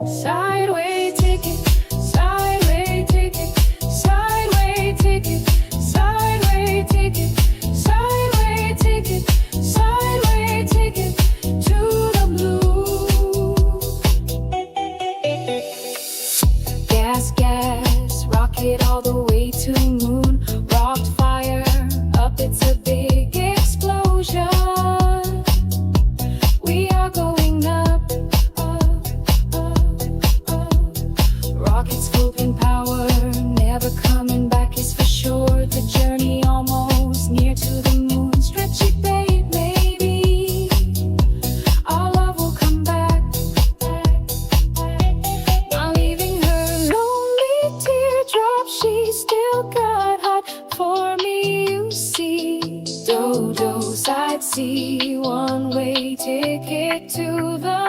Sideway ticket, sideway ticket, sideway ticket, sideway ticket, sideway ticket, sideway ticket to the blue. Gas, gas, rocket all the way to moon. Rocked fire up, it's a big explosion. We are going up, up, up, up. Rockets full in power, never coming back is for sure. The journey almost near to the moon. Stretchy babe, maybe our love will come back, back, back. Not leaving her lonely teardrop, she still got hot for me, you see. Dodo, side sea, one-way ticket to the